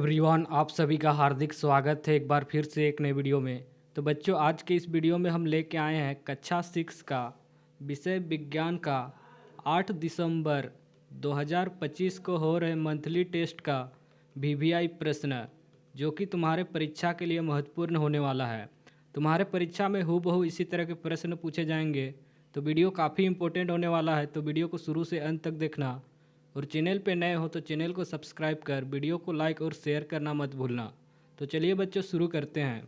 Everyone, आप सभी का हार्दिक स्वागत है एक बार फिर से एक नए वीडियो में। तो बच्चों, आज के इस वीडियो में हम लेके आए हैं कक्षा 6 का विषय विज्ञान का 8 दिसंबर 2025 को हो रहे मंथली टेस्ट का वीवीआई प्रश्न, जो कि तुम्हारे परीक्षा के लिए महत्वपूर्ण होने वाला है। तुम्हारे परीक्षा में हूबहू इसी तरह के प्रश्न पूछे जाएंगे, तो वीडियो काफ़ी इंपॉर्टेंट होने वाला है। तो वीडियो को शुरू से अंत तक देखना, और चैनल पे नए हो तो चैनल को सब्सक्राइब कर वीडियो को लाइक और शेयर करना मत भूलना। तो चलिए बच्चों, शुरू करते हैं।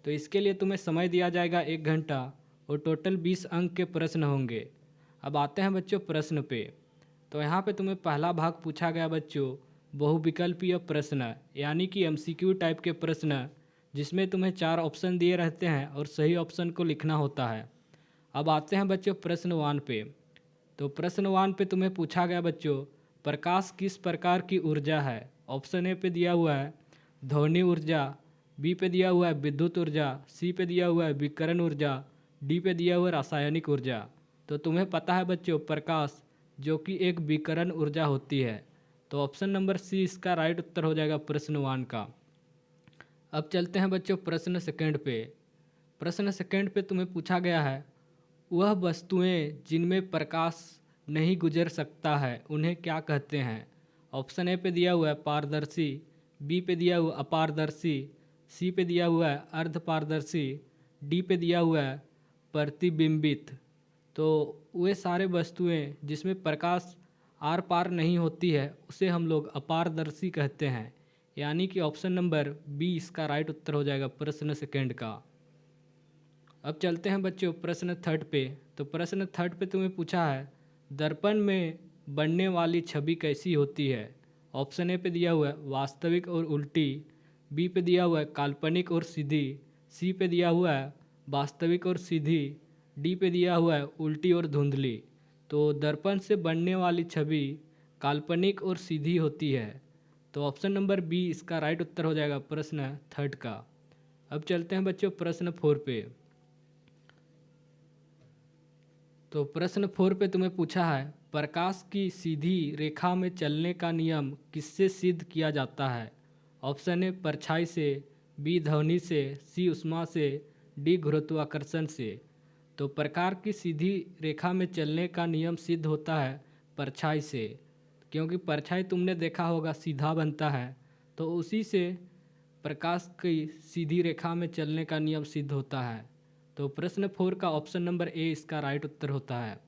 तो इसके लिए तुम्हें समय दिया जाएगा 1 घंटा, और टोटल 20 अंक के प्रश्न होंगे। अब आते हैं बच्चों प्रश्न पे। तो यहाँ पे तुम्हें पहला भाग पूछा गया बच्चों बहुविकल्पीय प्रश्न, यानी कि एमसीक्यू टाइप के प्रश्न, जिसमें तुम्हें 4 ऑप्शन दिए रहते हैं और सही ऑप्शन को लिखना होता है। अब आते हैं बच्चों प्रश्न 1 पे। तो प्रश्न 1 पे तुम्हें पूछा गया बच्चों, प्रकाश किस प्रकार की ऊर्जा है। ऑप्शन ए पे दिया हुआ है ध्वनि ऊर्जा, बी पे दिया हुआ है विद्युत ऊर्जा, सी पे दिया हुआ है विकिरण ऊर्जा, डी पे दिया हुआ है रासायनिक ऊर्जा। तो तुम्हें पता है बच्चों प्रकाश जो कि एक विकिरण ऊर्जा होती है। तो ऑप्शन नंबर सी इसका राइट उत्तर हो जाएगा प्रश्न 1 का। अब चलते हैं बच्चों प्रश्न सेकंड पे। प्रश्न सेकंड पे तुम्हें पूछा गया है, वह वस्तुएं जिनमें प्रकाश नहीं गुजर सकता है उन्हें क्या कहते हैं। ऑप्शन ए पे दिया हुआ है पारदर्शी, बी पे दिया हुआ अपारदर्शी, सी पे दिया हुआ है अर्धपारदर्शी, डी पे दिया हुआ है प्रतिबिंबित। तो वे सारे वस्तुएं जिसमें प्रकाश आर पार नहीं होती है उसे हम लोग अपारदर्शी कहते हैं, यानी कि ऑप्शन नंबर बी इसका राइट उत्तर हो जाएगा प्रश्न सेकंड का। अब चलते हैं बच्चों प्रश्न थर्ड पे। तो प्रश्न थर्ड पे तुम्हें पूछा है, दर्पण में बनने वाली छवि कैसी होती है। ऑप्शन ए पे दिया हुआ है वास्तविक और उल्टी, बी पे दिया हुआ है काल्पनिक और सीधी, सी पे दिया हुआ है वास्तविक और सीधी, डी पे दिया हुआ है उल्टी और धुंधली। तो दर्पण से बनने वाली छवि काल्पनिक और सीधी होती है। तो ऑप्शन नंबर बी इसका राइट उत्तर हो जाएगा प्रश्न थर्ड का। अब चलते हैं बच्चों प्रश्न 4 पे। तो प्रश्न 4 पे तुम्हें पूछा है, प्रकाश की सीधी रेखा में चलने का नियम किससे सिद्ध किया जाता है। ऑप्शन ए परछाई से, बी ध्वनि से, सी ऊष्मा से, डी गुरुत्वाकर्षण से। तो प्रकाश की सीधी रेखा में चलने का नियम सिद्ध होता है परछाई से, क्योंकि परछाई तुमने देखा होगा सीधा बनता है, तो उसी से प्रकाश की सीधी रेखा में चलने का नियम सिद्ध होता है। तो प्रश्न 4 का ऑप्शन नंबर ए इसका राइट उत्तर होता है।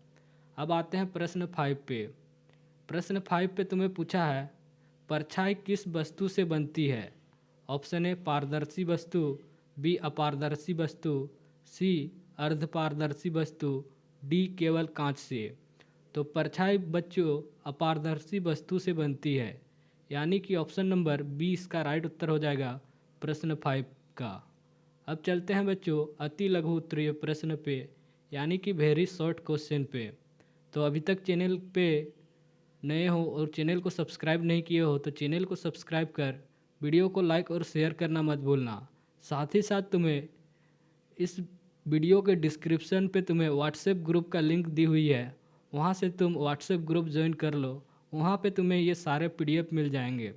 अब आते हैं प्रश्न 5 पे। प्रश्न 5 पे तुम्हें पूछा है, परछाई किस वस्तु से बनती है। ऑप्शन ए पारदर्शी वस्तु, बी अपारदर्शी वस्तु, सी अर्धपारदर्शी वस्तु, डी केवल कांच से। तो परछाई बच्चों अपारदर्शी वस्तु से बनती है, यानी कि ऑप्शन नंबर बी इसका राइट उत्तर हो जाएगा प्रश्न 5 का। अब चलते हैं बच्चों अति लघु उत्तरीय प्रश्न पे, यानी कि वेरी शॉर्ट क्वेश्चन पे। तो अभी तक चैनल पे नए हो और चैनल को सब्सक्राइब नहीं किए हो तो चैनल को सब्सक्राइब कर वीडियो को लाइक और शेयर करना मत भूलना। साथ ही साथ तुम्हें इस वीडियो के डिस्क्रिप्शन पे तुम्हें व्हाट्सएप ग्रुप का लिंक दी हुई है, वहाँ से तुम व्हाट्सएप ग्रुप ज्वाइन कर लो, वहाँ पे तुम्हें ये सारे पीडीएफ मिल जाएंगे।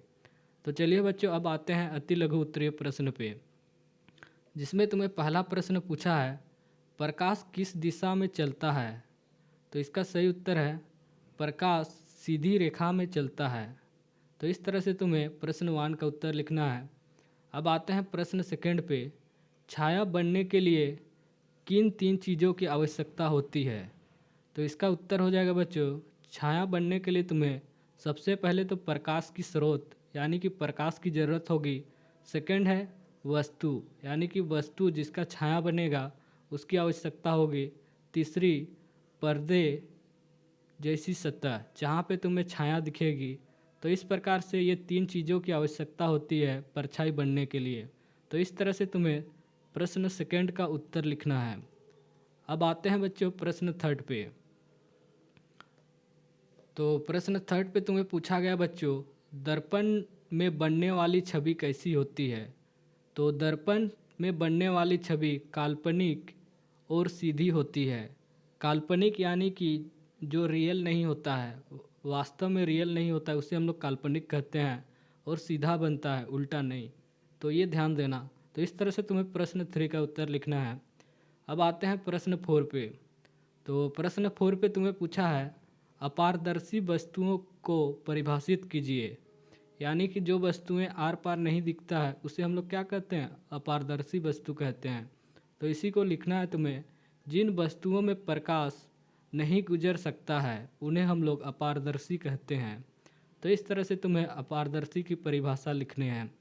तो चलिए बच्चों अब आते हैं अति लघु उत्तरीय प्रश्न पे, जिसमें तुम्हें पहला प्रश्न पूछा है, प्रकाश किस दिशा में चलता है। तो इसका सही उत्तर है प्रकाश सीधी रेखा में चलता है। तो इस तरह से तुम्हें प्रश्न 1 का उत्तर लिखना है। अब आते हैं प्रश्न सेकंड पे, छाया बनने के लिए किन 3 चीज़ों की आवश्यकता होती है। तो इसका उत्तर हो जाएगा बच्चों, छाया बनने के लिए तुम्हें सबसे पहले तो प्रकाश की स्रोत यानी कि प्रकाश की ज़रूरत होगी। सेकंड है वस्तु, यानी कि वस्तु जिसका छाया बनेगा उसकी आवश्यकता होगी। तीसरी पर्दे जैसी सतह जहाँ पे तुम्हें छाया दिखेगी। तो इस प्रकार से ये 3 चीज़ों की आवश्यकता होती है परछाई बनने के लिए। तो इस तरह से तुम्हें प्रश्न सेकंड का उत्तर लिखना है। अब आते हैं बच्चों प्रश्न थर्ड पे। तो प्रश्न थर्ड पे तुम्हें पूछा गया बच्चों, दर्पण में बनने वाली छवि कैसी होती है। तो दर्पण में बनने वाली छवि काल्पनिक और सीधी होती है। काल्पनिक यानी कि जो रियल नहीं होता है, वास्तव में रियल नहीं होता है, उसे हम लोग काल्पनिक कहते हैं। और सीधा बनता है, उल्टा नहीं। तो ये ध्यान देना। तो इस तरह से तुम्हें प्रश्न 3 का उत्तर लिखना है। अब आते हैं प्रश्न 4 पे। तो प्रश्न 4 पे तुम्हें पूछा है अपारदर्शी वस्तुओं को परिभाषित कीजिए। यानी कि जो वस्तुएं आर पार नहीं दिखता है उसे हम लोग क्या कहते हैं, अपारदर्शी वस्तु कहते हैं। तो इसी को लिखना है तुम्हें। जिन वस्तुओं में प्रकाश नहीं गुजर सकता है उन्हें हम लोग अपारदर्शी कहते हैं। तो इस तरह से तुम्हें अपारदर्शी की परिभाषा लिखने हैं।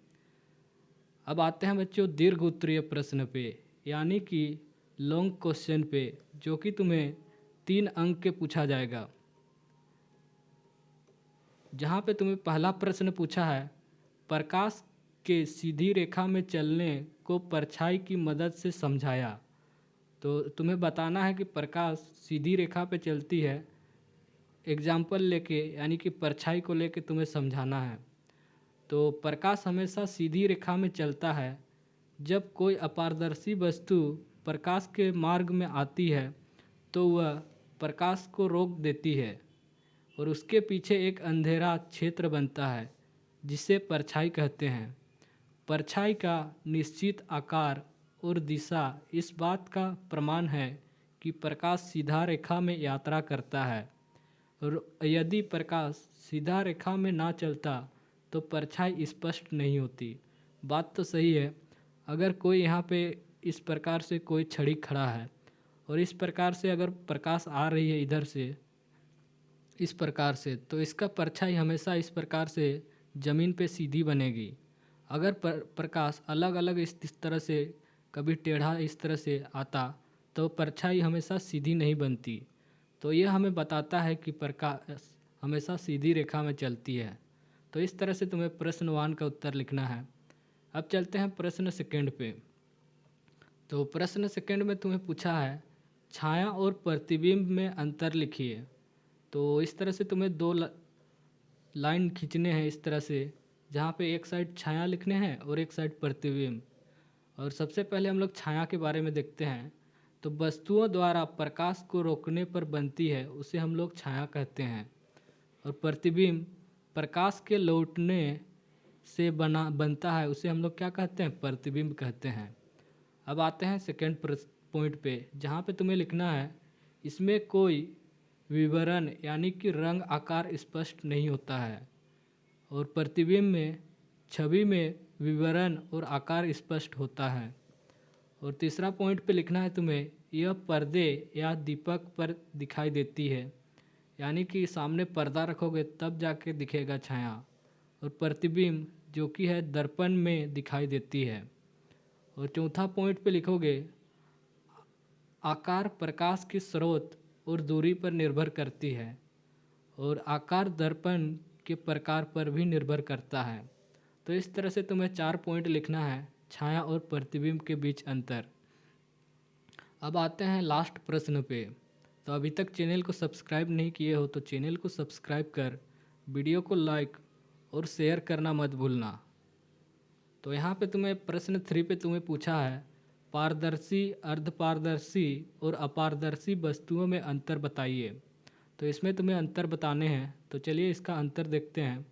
अब आते हैं बच्चों दीर्घ उत्तरीय प्रश्न पे, यानी कि लॉन्ग क्वेश्चन पे, जो कि तुम्हें 3 अंक के पूछा जाएगा। जहाँ पे तुम्हें पहला प्रश्न पूछा है प्रकाश के सीधी रेखा में चलने को परछाई की मदद से समझाया। तो तुम्हें बताना है कि प्रकाश सीधी रेखा पे चलती है, एग्जाम्पल लेके, यानी कि परछाई को लेके तुम्हें समझाना है। तो प्रकाश हमेशा सीधी रेखा में चलता है। जब कोई अपारदर्शी वस्तु प्रकाश के मार्ग में आती है तो वह प्रकाश को रोक देती है और उसके पीछे एक अंधेरा क्षेत्र बनता है जिसे परछाई कहते हैं। परछाई का निश्चित आकार और दिशा इस बात का प्रमाण है कि प्रकाश सीधा रेखा में यात्रा करता है, और यदि प्रकाश सीधा रेखा में ना चलता तो परछाई स्पष्ट नहीं होती। बात तो सही है। अगर कोई यहाँ पे इस प्रकार से कोई छड़ी खड़ा है और इस प्रकार से अगर प्रकाश आ रही है इधर से इस प्रकार से, तो इसका परछाई हमेशा इस प्रकार से ज़मीन पे सीधी बनेगी। अगर प्रकाश अलग अलग इस तरह से, कभी टेढ़ा इस तरह से आता तो परछाई हमेशा सीधी नहीं बनती। तो यह हमें बताता है कि प्रकाश हमेशा सीधी रेखा में चलती है। तो इस तरह से तुम्हें प्रश्न 1 का उत्तर लिखना है। अब चलते हैं प्रश्न 2 पे। तो प्रश्न 2 में तुम्हें पूछा है छाया और प्रतिबिंब में अंतर लिखिए। तो इस तरह से तुम्हें 2 लाइन खींचने हैं इस तरह से, जहाँ पे एक साइड छाया लिखने हैं और एक साइड प्रतिबिंब। और सबसे पहले हम लोग छाया के बारे में देखते हैं। तो वस्तुओं द्वारा प्रकाश को रोकने पर बनती है उसे हम लोग छाया कहते हैं। और प्रतिबिंब प्रकाश के लौटने से बनता है उसे हम लोग क्या कहते हैं, प्रतिबिंब कहते हैं। अब आते हैं सेकंड पॉइंट पे, जहाँ पे तुम्हें लिखना है इसमें कोई विवरण यानी कि रंग आकार स्पष्ट नहीं होता है, और प्रतिबिंब में छवि में विवरण और आकार स्पष्ट होता है। और तीसरा पॉइंट पे लिखना है तुम्हें यह पर्दे या दीपक पर दिखाई देती है, यानी कि सामने पर्दा रखोगे तब जाके दिखेगा छाया। और प्रतिबिंब जो कि है दर्पण में दिखाई देती है। और चौथा पॉइंट पे लिखोगे आकार प्रकाश के स्रोत और दूरी पर निर्भर करती है, और आकार दर्पण के प्रकार पर भी निर्भर करता है। तो इस तरह से तुम्हें 4 पॉइंट लिखना है छाया और प्रतिबिंब के बीच अंतर। अब आते हैं लास्ट प्रश्न पे। तो अभी तक चैनल को सब्सक्राइब नहीं किए हो तो चैनल को सब्सक्राइब कर वीडियो को लाइक और शेयर करना मत भूलना। तो यहाँ पे तुम्हें प्रश्न 3 पे तुम्हें पूछा है पारदर्शी, अर्धपारदर्शी और अपारदर्शी वस्तुओं में अंतर बताइए। तो इसमें तुम्हें अंतर बताने हैं। तो चलिए इसका अंतर देखते हैं।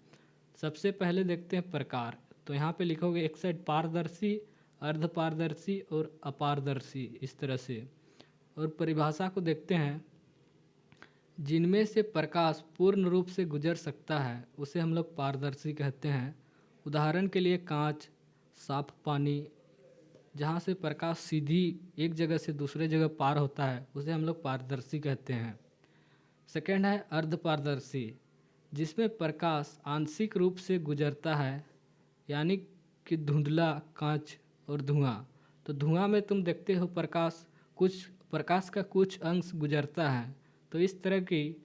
सबसे पहले देखते हैं प्रकार। तो यहाँ पे लिखोगे एक साइड पारदर्शी, अर्धपारदर्शी और अपारदर्शी इस तरह से। और परिभाषा को देखते हैं, जिनमें से प्रकाश पूर्ण रूप से गुजर सकता है उसे हम लोग पारदर्शी कहते हैं। उदाहरण के लिए कांच, साफ पानी, जहाँ से प्रकाश सीधी एक जगह से दूसरे जगह पार होता है उसे हम लोग पारदर्शी कहते हैं। सेकंड है अर्धपारदर्शी, जिसमें प्रकाश आंशिक रूप से गुजरता है, यानी कि धुंधला, कांच और धुआं। तो धुआं में तुम देखते हो प्रकाश का कुछ अंश गुजरता है। तो इस तरह की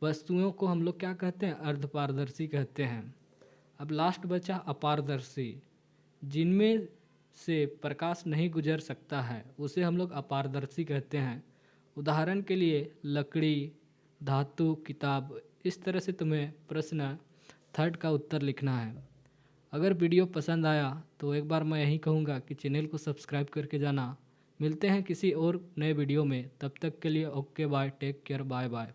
वस्तुओं को हम लोग क्या कहते हैं, अर्धपारदर्शी कहते हैं। अब लास्ट बचा अपारदर्शी, जिनमें से प्रकाश नहीं गुजर सकता है उसे हम लोग अपारदर्शी कहते हैं। उदाहरण के लिए लकड़ी, धातु, किताब। इस तरह से तुम्हें प्रश्न 3 का उत्तर लिखना है। अगर वीडियो पसंद आया तो एक बार मैं यही कहूँगा कि चैनल को सब्सक्राइब करके जाना। मिलते हैं किसी और नए वीडियो में, तब तक के लिए okay bye, take care, bye bye.